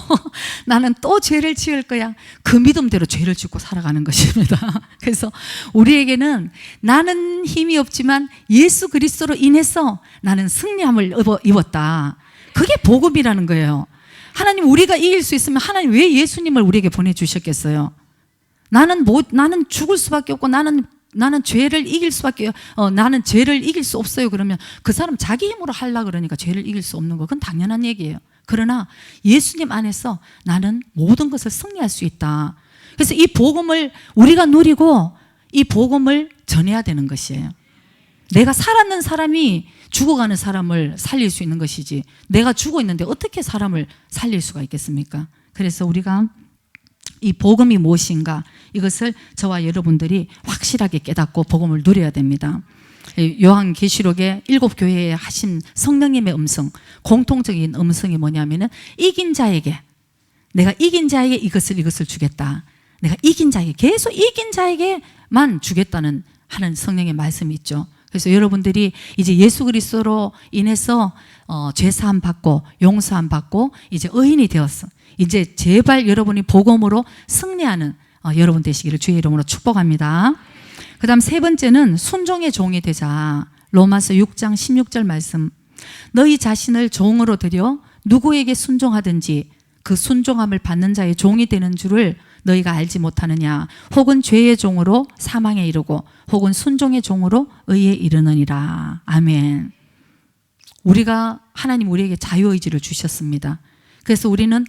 나는 또 죄를 지을 거야. 그 믿음대로 죄를 짓고 살아가는 것입니다. 그래서 우리에게는 나는 힘이 없지만 예수 그리스도로 인해서 나는 승리함을 입었다. 그게 복음이라는 거예요. 하나님 우리가 이길 수 있으면 하나님 왜 예수님을 우리에게 보내주셨겠어요? 나는 죽을 수밖에 없고 나는 죄를 이길 수밖에 나는 죄를 이길 수 없어요. 그러면 그 사람 자기 힘으로 하려고 그러니까 죄를 이길 수 없는 거 그건 당연한 얘기예요. 그러나 예수님 안에서 나는 모든 것을 승리할 수 있다. 그래서 이 복음을 우리가 누리고 이 복음을 전해야 되는 것이에요. 내가 살았는 사람이 죽어가는 사람을 살릴 수 있는 것이지 내가 죽어 있는데 어떻게 사람을 살릴 수가 있겠습니까? 그래서 우리가 이 복음이 무엇인가 이것을 저와 여러분들이 확실하게 깨닫고 복음을 누려야 됩니다. 요한계시록에 7교회에 하신 성령님의 음성, 공통적인 음성이 뭐냐면은 이긴 자에게 내가 이긴 자에게 이것을 주겠다. 내가 이긴 자에게 계속 이긴 자에게만 주겠다는 하는 성령의 말씀이 있죠. 그래서 여러분들이 이제 예수 그리스도로 인해서 죄사함 받고 용서함 받고 이제 의인이 되었어. 이제 제발 여러분이 복음으로 승리하는 여러분 되시기를 주의 이름으로 축복합니다. 그 다음 세 번째는 순종의 종이 되자. 로마서 6장 16절 말씀. 너희 자신을 종으로 들여 누구에게 순종하든지 그 순종함을 받는 자의 종이 되는 줄을 너희가 알지 못하느냐. 혹은 죄의 종으로 사망에 이르고 혹은 순종의 종으로 의에 이르느니라. 아멘. 우리가 하나님 우리에게 자유의지를 주셨습니다. 그래서 우리는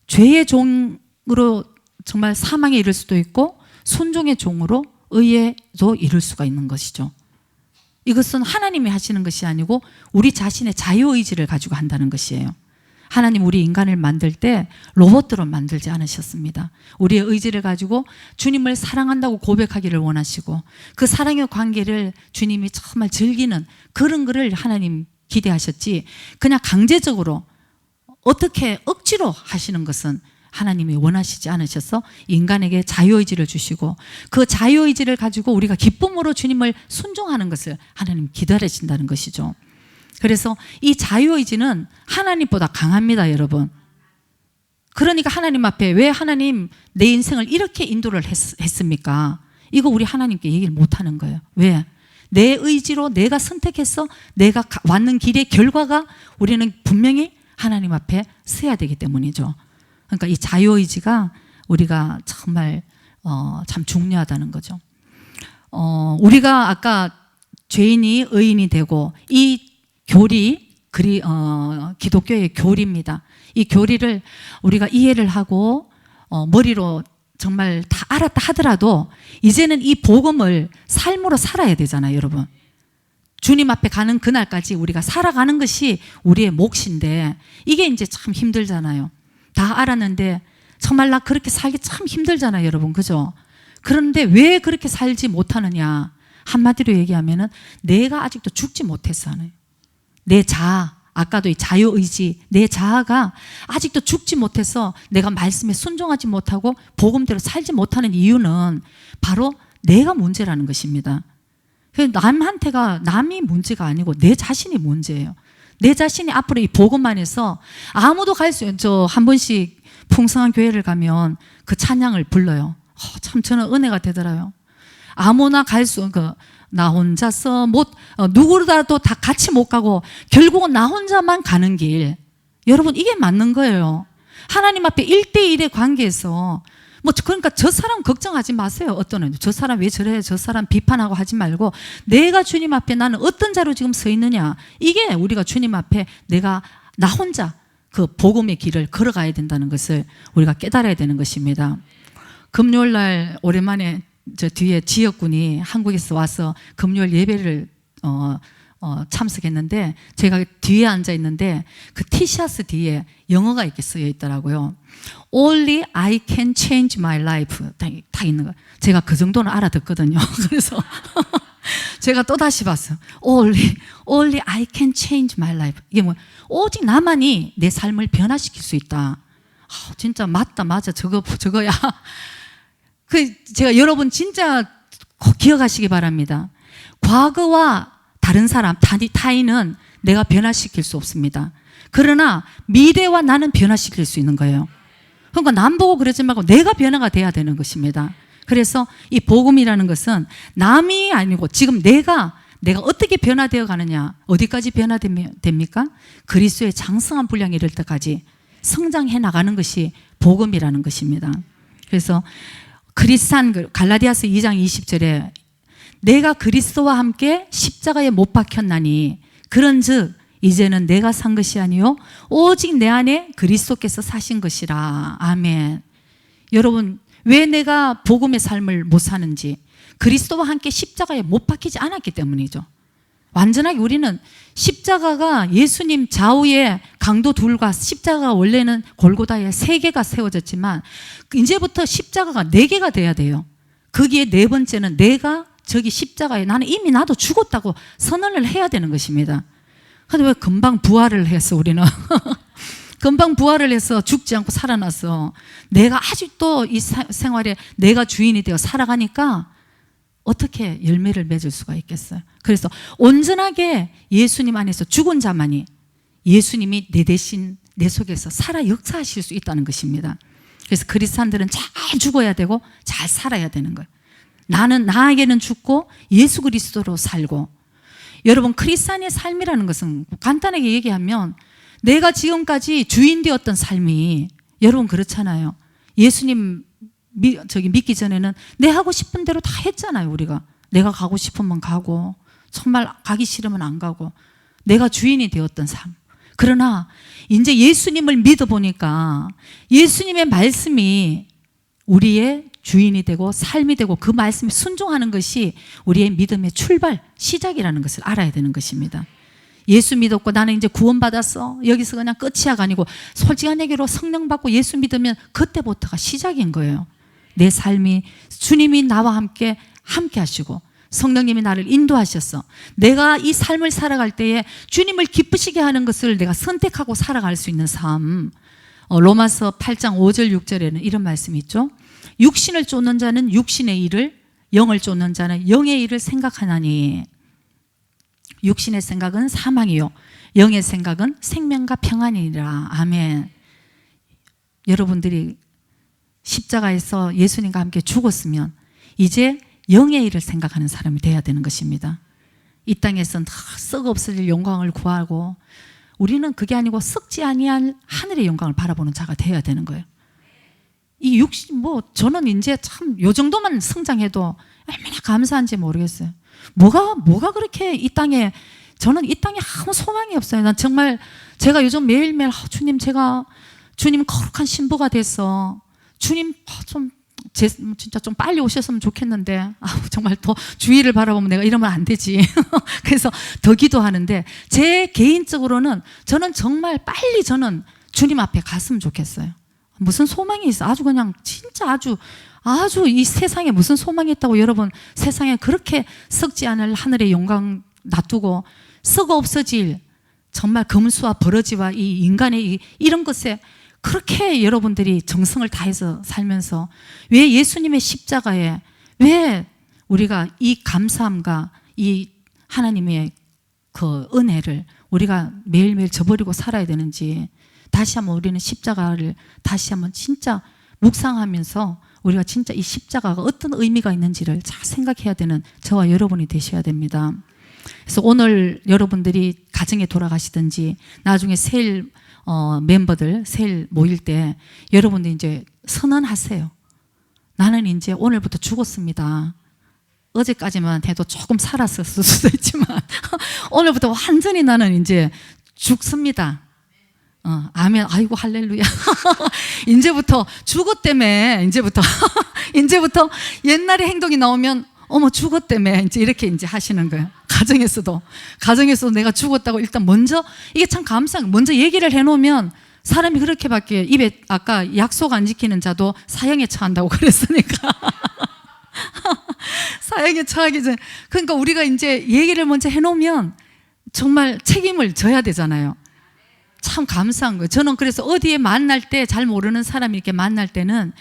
죄의 종으로 정말 사망에 이를 수도 있고 순종의 종으로 의에도 이를 수가 있는 것이죠. 이것은 하나님이 하시는 것이 아니고 우리 자신의 자유의지를 가지고 한다는 것이에요. 하나님 우리 인간을 만들 때 로봇으로 만들지 않으셨습니다. 우리의 의지를 가지고 주님을 사랑한다고 고백하기를 원하시고 그 사랑의 관계를 주님이 정말 즐기는 그런 거를 하나님 기대하셨지 그냥 강제적으로 어떻게 억지로 하시는 것은 하나님이 원하시지 않으셔서 인간에게 자유의지를 주시고 그 자유의지를 가지고 우리가 기쁨으로 주님을 순종하는 것을 하나님 기다리신다는 것이죠. 그래서 이 자유의지는 하나님보다 강합니다, 여러분. 그러니까 하나님 앞에 왜 하나님 내 인생을 이렇게 인도를 했습니까? 이거 우리 하나님께 얘기를 못하는 거예요. 왜? 내 의지로 내가 선택해서 내가 왔는 길의 결과가 우리는 분명히 하나님 앞에 서야 되기 때문이죠. 그러니까 이 자유의지가 우리가 정말 참 중요하다는 거죠. 우리가 아까 죄인이 의인이 되고 이 교리, 기독교의 교리입니다. 이 교리를 우리가 이해를 하고 머리로 정말 다 알았다 하더라도 이제는 이 복음을 삶으로 살아야 되잖아요, 여러분. 주님 앞에 가는 그날까지 우리가 살아가는 것이 우리의 몫인데 이게 이제 참 힘들잖아요. 다 알았는데 정말 나 그렇게 살기 참 힘들잖아요, 여러분. 그죠? 그런데 왜 그렇게 살지 못하느냐? 한마디로 얘기하면은 내가 아직도 죽지 못했어 하는. 내 자아, 아까도 이 자유의지, 내 자아가 아직도 죽지 못해서 내가 말씀에 순종하지 못하고 복음대로 살지 못하는 이유는 바로 내가 문제라는 것입니다. 남한테가 남이 문제가 아니고 내 자신이 문제예요. 내 자신이 앞으로 이 복음 안에서 아무도 갈 수, 한 번씩 풍성한 교회를 가면 그 찬양을 불러요. 참 저는 은혜가 되더라고요. 아무나 갈 수, 나 혼자서 누구라도 다 같이 못 가고 결국은 나 혼자만 가는 길. 여러분, 이게 맞는 거예요. 하나님 앞에 1대1의 관계에서 그러니까 저 사람 걱정하지 마세요. 어떤 저 사람 왜 저래, 저 사람 비판하고 하지 말고 내가 주님 앞에 나는 어떤 자로 지금 서 있느냐, 이게 우리가 주님 앞에 나 혼자 그 복음의 길을 걸어가야 된다는 것을 우리가 깨달아야 되는 것입니다. 금요일 날 오랜만에 저 뒤에 지역군이 한국에서 와서 금요일 예배를 참석했는데, 제가 뒤에 앉아 있는데 그 티셔츠 뒤에 영어가 이렇게 쓰여 있더라고요. Only I can change my life. 다 있는 거예요. 제가 그 정도는 알아듣거든요. 그래서 제가 또 다시 봤어요. Only I can change my life. 이게 오직 나만이 내 삶을 변화시킬 수 있다. 진짜 맞다, 맞아, 저거야. 제가 여러분 진짜 꼭 기억하시기 바랍니다. 과거와 다른 사람, 타인은 내가 변화시킬 수 없습니다. 그러나 미래와 나는 변화시킬 수 있는 거예요. 그러니까 남 보고 그러지 말고 내가 변화가 돼야 되는 것입니다. 그래서 이 복음이라는 것은 남이 아니고 지금 내가 어떻게 변화되어 가느냐, 어디까지 변화됩니까? 그리스도의 장성한 분량에 이를 때까지 성장해 나가는 것이 복음이라는 것입니다. 그래서 갈라디아서 2장 20절에 내가 그리스도와 함께 십자가에 못 박혔나니 그런즉 이제는 내가 산 것이 아니요 오직 내 안에 그리스도께서 사신 것이라. 아멘. 여러분, 왜 내가 복음의 삶을 못 사는지, 그리스도와 함께 십자가에 못 박히지 않았기 때문이죠. 완전하게 우리는 십자가가 예수님 좌우에 강도 둘과 십자가가 원래는 골고다에 3개가 세워졌지만 이제부터 십자가가 4개가 돼야 돼요. 거기에 4번째는 내가 저기 십자가에 나는 이미 나도 죽었다고 선언을 해야 되는 것입니다. 근데 왜 금방 부활을 했어 우리는? 금방 부활을 해서 죽지 않고 살아났어. 내가 아직도 이 생활에 내가 주인이 되어 살아가니까 어떻게 열매를 맺을 수가 있겠어요? 그래서 온전하게 예수님 안에서 죽은 자만이 예수님이 내 대신 내 속에서 살아 역사하실 수 있다는 것입니다. 그래서 그리스도인들은 잘 죽어야 되고 잘 살아야 되는 거예요. 나에게는 죽고 예수 그리스도로 살고. 여러분, 크리스찬의 삶이라는 것은 간단하게 얘기하면 내가 지금까지 주인 되었던 삶이, 여러분 그렇잖아요. 예수님 믿기 전에는 내 하고 싶은 대로 다 했잖아요. 우리가 내가 가고 싶으면 가고 정말 가기 싫으면 안 가고 내가 주인이 되었던 삶. 그러나 이제 예수님을 믿어보니까 예수님의 말씀이 우리의 주인이 되고 삶이 되고 그 말씀에 순종하는 것이 우리의 믿음의 출발, 시작이라는 것을 알아야 되는 것입니다. 예수 믿었고 나는 이제 구원받았어, 여기서 그냥 끝이야가 아니고 솔직한 얘기로 성령 받고 예수 믿으면 그때부터가 시작인 거예요. 내 삶이 주님이 나와 함께 하시고 성령님이 나를 인도하셨어. 내가 이 삶을 살아갈 때에 주님을 기쁘시게 하는 것을 내가 선택하고 살아갈 수 있는 삶. 로마서 8장 5절 6절에는 이런 말씀이 있죠. 육신을 쫓는 자는 육신의 일을, 영을 쫓는 자는 영의 일을 생각하나니 육신의 생각은 사망이요 영의 생각은 생명과 평안이니라. 아멘. 여러분들이 십자가에서 예수님과 함께 죽었으면 이제 영의 일을 생각하는 사람이 돼야 되는 것입니다. 이 땅에서는 다 썩 없어질 영광을 구하고 우리는 그게 아니고 썩지 아니한 하늘의 영광을 바라보는 자가 돼야 되는 거예요. 이 육신 저는 이제 참 요 정도만 성장해도 얼마나 감사한지 모르겠어요. 뭐가 그렇게 이 땅에, 저는 이 땅에 아무 소망이 없어요. 난 정말 제가 요즘 매일매일 주님 거룩한 신부가 돼서 주님 진짜 좀 빨리 오셨으면 좋겠는데 정말 더 주위를 바라보면 내가 이러면 안 되지. 그래서 더 기도하는데 제 개인적으로는 저는 정말 빨리 저는 주님 앞에 갔으면 좋겠어요. 무슨 소망이 있어? 아주 그냥 진짜 아주 이 세상에 무슨 소망이 있다고. 여러분, 세상에 그렇게 썩지 않을 하늘의 영광 놔두고 썩어 없어질 정말 금수와 버러지와 이 인간의 이런 것에 그렇게 여러분들이 정성을 다해서 살면서 왜 예수님의 십자가에 왜 우리가 이 감사함과 이 하나님의 그 은혜를 우리가 매일매일 저버리고 살아야 되는지 다시 한번 우리는 십자가를 다시 한번 진짜 묵상하면서 우리가 진짜 이 십자가가 어떤 의미가 있는지를 잘 생각해야 되는 저와 여러분이 되셔야 됩니다. 그래서 오늘 여러분들이 가정에 돌아가시든지 나중에 세일 멤버들 세일 모일 때 여러분들 이제 선언하세요. 나는 이제 오늘부터 죽었습니다. 어제까지만 해도 조금 살았을 수도 있지만 오늘부터 완전히 나는 이제 죽습니다. 아멘. 아이고 할렐루야. 이제부터 죽었다며. 이제부터 옛날의 행동이 나오면 어머 죽었다며 이제 이렇게 이제 하시는 거예요. 가정에서도 내가 죽었다고 일단 먼저 이게 참 감사한 먼저 얘기를 해놓으면 사람이 그렇게밖에 입에 아까 약속 안 지키는 자도 사형에 처한다고 그랬으니까 사형에 처하기 전에 그러니까 우리가 이제 얘기를 먼저 해놓으면 정말 책임을 져야 되잖아요. 참 감사한 거예요. 저는 그래서 어디에 만날 때 잘 모르는 사람이 이렇게 만날 때는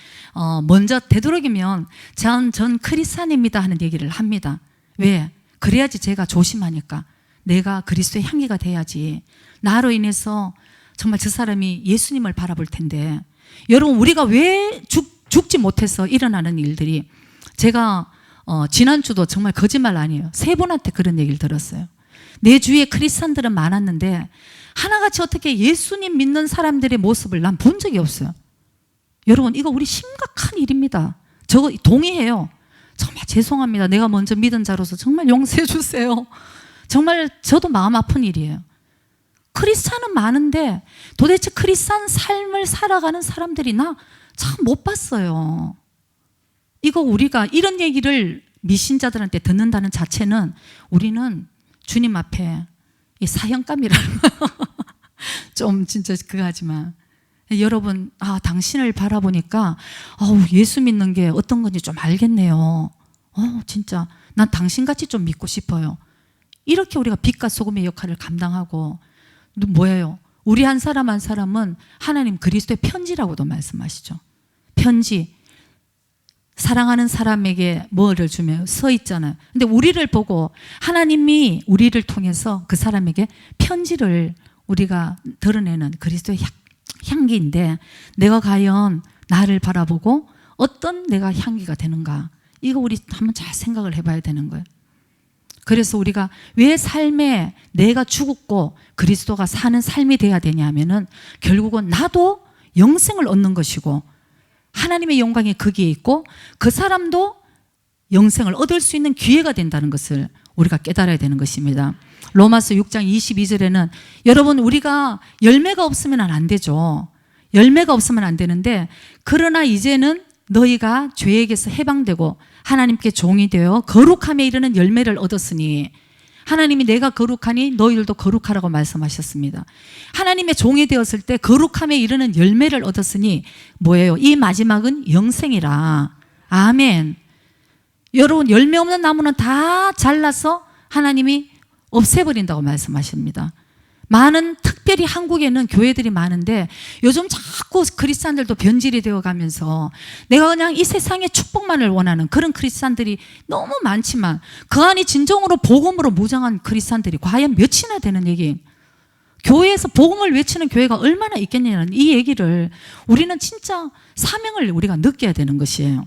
먼저 되도록이면 전 크리스찬입니다 하는 얘기를 합니다. 왜? 그래야지 제가 조심하니까 내가 그리스도의 향기가 돼야지 나로 인해서 정말 저 사람이 예수님을 바라볼 텐데 여러분 우리가 왜 죽지 못해서 일어나는 일들이 제가 지난주도 정말 거짓말 아니에요. 세 분한테 그런 얘기를 들었어요. 내 주위에 크리스찬들은 많았는데 하나같이 어떻게 예수님 믿는 사람들의 모습을 난 본 적이 없어요. 여러분 이거 우리 심각한 일입니다. 저거 동의해요. 정말 죄송합니다. 내가 먼저 믿은 자로서 정말 용서해 주세요. 정말 저도 마음 아픈 일이에요. 크리스찬은 많은데 도대체 크리스찬 삶을 살아가는 사람들이 나 참 못 봤어요. 이거 우리가 이런 얘기를 미신자들한테 듣는다는 자체는 우리는 주님 앞에 이 사형감이라는 좀 진짜 그거 하지만 여러분 당신을 바라보니까 예수 믿는 게 어떤 건지 좀 알겠네요. 진짜 난 당신같이 좀 믿고 싶어요. 이렇게 우리가 빛과 소금의 역할을 감당하고 뭐예요? 우리 한 사람 한 사람은 하나님 그리스도의 편지라고도 말씀하시죠. 편지 사랑하는 사람에게 뭐를 주면 써 있잖아요. 근데 우리를 보고 하나님이 우리를 통해서 그 사람에게 편지를 우리가 드러내는 그리스도의 향기인데 내가 과연 나를 바라보고 어떤 내가 향기가 되는가 이거 우리 한번 잘 생각을 해봐야 되는 거예요. 그래서 우리가 왜 삶에 내가 죽었고 그리스도가 사는 삶이 돼야 되냐면은 결국은 나도 영생을 얻는 것이고 하나님의 영광이 거기에 있고 그 사람도 영생을 얻을 수 있는 기회가 된다는 것을 우리가 깨달아야 되는 것입니다. 로마서 6장 22절에는 여러분 우리가 열매가 없으면 안 되죠. 열매가 없으면 안 되는데 그러나 이제는 너희가 죄에게서 해방되고 하나님께 종이 되어 거룩함에 이르는 열매를 얻었으니 하나님이 내가 거룩하니 너희들도 거룩하라고 말씀하셨습니다. 하나님의 종이 되었을 때 거룩함에 이르는 열매를 얻었으니 뭐예요? 이 마지막은 영생이라. 아멘. 여러분 열매 없는 나무는 다 잘라서 하나님이 없애버린다고 말씀하십니다. 많은 특별히 한국에는 교회들이 많은데 요즘 자꾸 크리스찬들도 변질이 되어가면서 내가 그냥 이 세상의 축복만을 원하는 그런 크리스찬들이 너무 많지만 그 안이 진정으로 복음으로 무장한 크리스찬들이 과연 몇이나 되는 얘기 교회에서 복음을 외치는 교회가 얼마나 있겠냐는 이 얘기를 우리는 진짜 사명을 우리가 느껴야 되는 것이에요.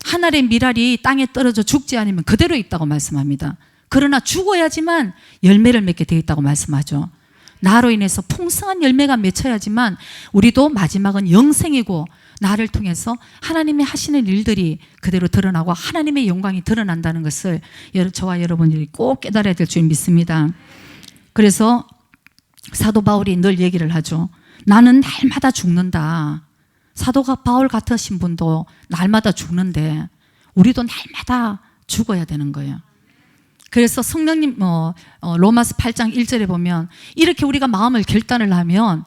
하늘의 밀알이 땅에 떨어져 죽지 않으면 그대로 있다고 말씀합니다. 그러나 죽어야지만 열매를 맺게 되어 있다고 말씀하죠. 나로 인해서 풍성한 열매가 맺혀야지만 우리도 마지막은 영생이고 나를 통해서 하나님이 하시는 일들이 그대로 드러나고 하나님의 영광이 드러난다는 것을 저와 여러분들이 꼭 깨달아야 될 줄 믿습니다. 그래서 사도 바울이 늘 얘기를 하죠. 나는 날마다 죽는다. 사도가 바울 같으신 분도 날마다 죽는데 우리도 날마다 죽어야 되는 거예요. 그래서 성령님 로마서 8장 1절에 보면 이렇게 우리가 마음을 결단을 하면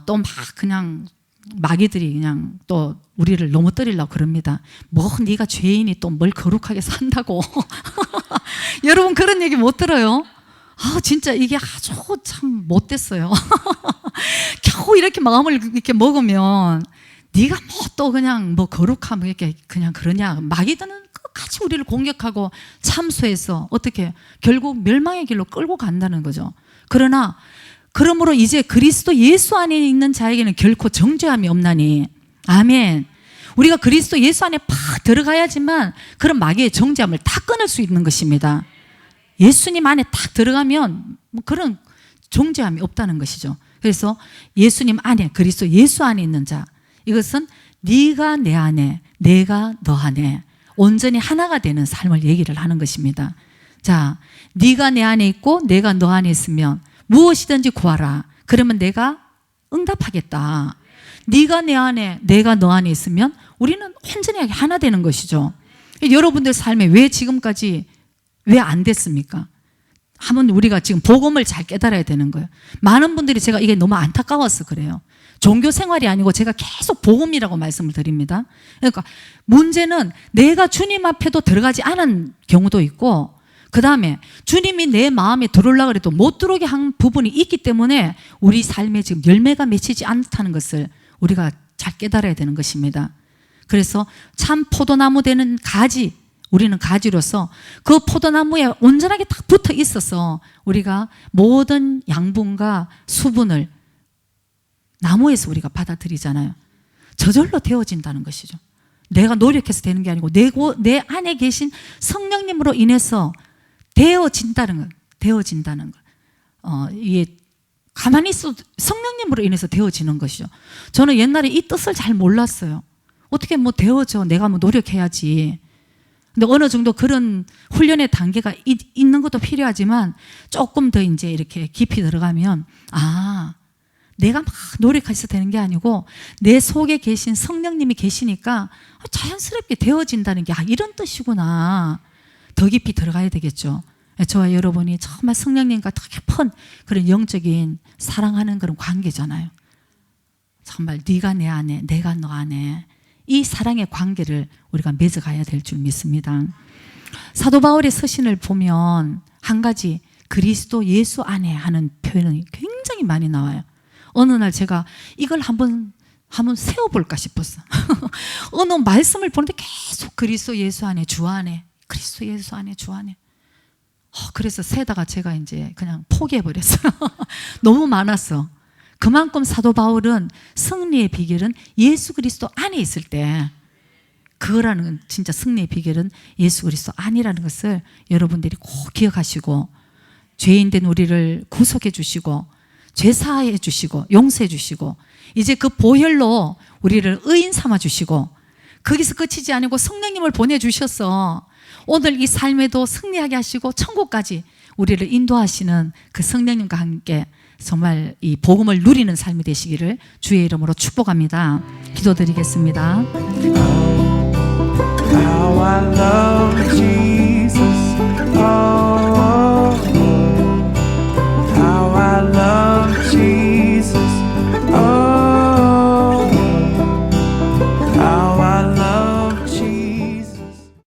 또 막 그냥 마귀들이 그냥 또 우리를 넘어뜨리려고 그럽니다. 뭐 네가 죄인이 또 뭘 거룩하게 산다고 여러분 그런 얘기 못 들어요? 진짜 이게 아주 참 못됐어요. 겨우 이렇게 마음을 이렇게 먹으면 네가 뭐 또 그냥 뭐 거룩하면 이렇게 그냥 그러냐. 마귀들은 끝까지 우리를 공격하고 참수해서 어떻게 결국 멸망의 길로 끌고 간다는 거죠. 그러나 그러므로 이제 그리스도 예수 안에 있는 자에게는 결코 정죄함이 없나니. 아멘. 우리가 그리스도 예수 안에 팍 들어가야지만 그런 마귀의 정죄함을 다 끊을 수 있는 것입니다. 예수님 안에 딱 들어가면 뭐 그런 정죄함이 없다는 것이죠. 그래서 예수님 안에, 그리스도 예수 안에 있는 자, 이것은 네가 내 안에, 내가 너 안에 온전히 하나가 되는 삶을 얘기를 하는 것입니다. 자, 네가 내 안에 있고 내가 너 안에 있으면 무엇이든지 구하라. 그러면 내가 응답하겠다. 네가 내 안에, 내가 너 안에 있으면 우리는 완전히 하나 되는 것이죠. 여러분들 삶에 왜 지금까지 왜 안 됐습니까? 한번 우리가 지금 복음을 잘 깨달아야 되는 거예요. 많은 분들이 제가 이게 너무 안타까워서 그래요. 종교 생활이 아니고 제가 계속 복음이라고 말씀을 드립니다. 그러니까 문제는 내가 주님 앞에도 들어가지 않은 경우도 있고, 그 다음에 주님이 내 마음에 들어오려고 해도 못 들어오게 한 부분이 있기 때문에 우리 삶에 지금 열매가 맺히지 않다는 것을 우리가 잘 깨달아야 되는 것입니다. 그래서 참 포도나무 되는 가지, 우리는 가지로서 그 포도나무에 온전하게 딱 붙어 있어서 우리가 모든 양분과 수분을 나무에서 우리가 받아들이잖아요. 저절로 되어진다는 것이죠. 내가 노력해서 되는 게 아니고 내 안에 계신 성령님으로 인해서 되어진다는 것. 되어진다는 것. 이게 가만히 있어도 성령님으로 인해서 되어지는 것이죠. 저는 옛날에 이 뜻을 잘 몰랐어요. 어떻게 뭐 되어져. 내가 뭐 노력해야지. 근데 어느 정도 그런 훈련의 단계가 있는 것도 필요하지만 조금 더 이제 이렇게 깊이 들어가면 내가 막 노력해서 되는 게 아니고 내 속에 계신 성령님이 계시니까 자연스럽게 되어진다는 게 이런 뜻이구나. 더 깊이 들어가야 되겠죠. 저와 여러분이 정말 성령님과 더 깊은 그런 영적인 사랑하는 그런 관계잖아요. 정말 네가 내 안에, 내가 너 안에 이 사랑의 관계를 우리가 맺어가야 될 줄 믿습니다. 사도 바울의 서신을 보면 한 가지 그리스도 예수 안에 하는 표현이 굉장히 많이 나와요. 어느 날 제가 이걸 한번 세워볼까 싶었어. 어느 말씀을 보는데 계속 그리스도 예수 안에, 주 안에, 그리스도 예수 안에, 주 안에. 그래서 세다가 제가 이제 그냥 포기해버렸어요. 너무 많았어. 그만큼 사도 바울은 승리의 비결은 예수 그리스도 안에 있을 때, 그거라는 진짜 승리의 비결은 예수 그리스도 안이라는 것을 여러분들이 꼭 기억하시고, 죄인된 우리를 구속해 주시고 죄 사하해 주시고 용서해 주시고 이제 그 보혈로 우리를 의인 삼아 주시고, 거기서 끝이지 아니고 성령님을 보내주셔서 오늘 이 삶에도 승리하게 하시고 천국까지 우리를 인도하시는 그 성령님과 함께 정말 이 복음을 누리는 삶이 되시기를 주의 이름으로 축복합니다. 기도드리겠습니다. How I love Jesus.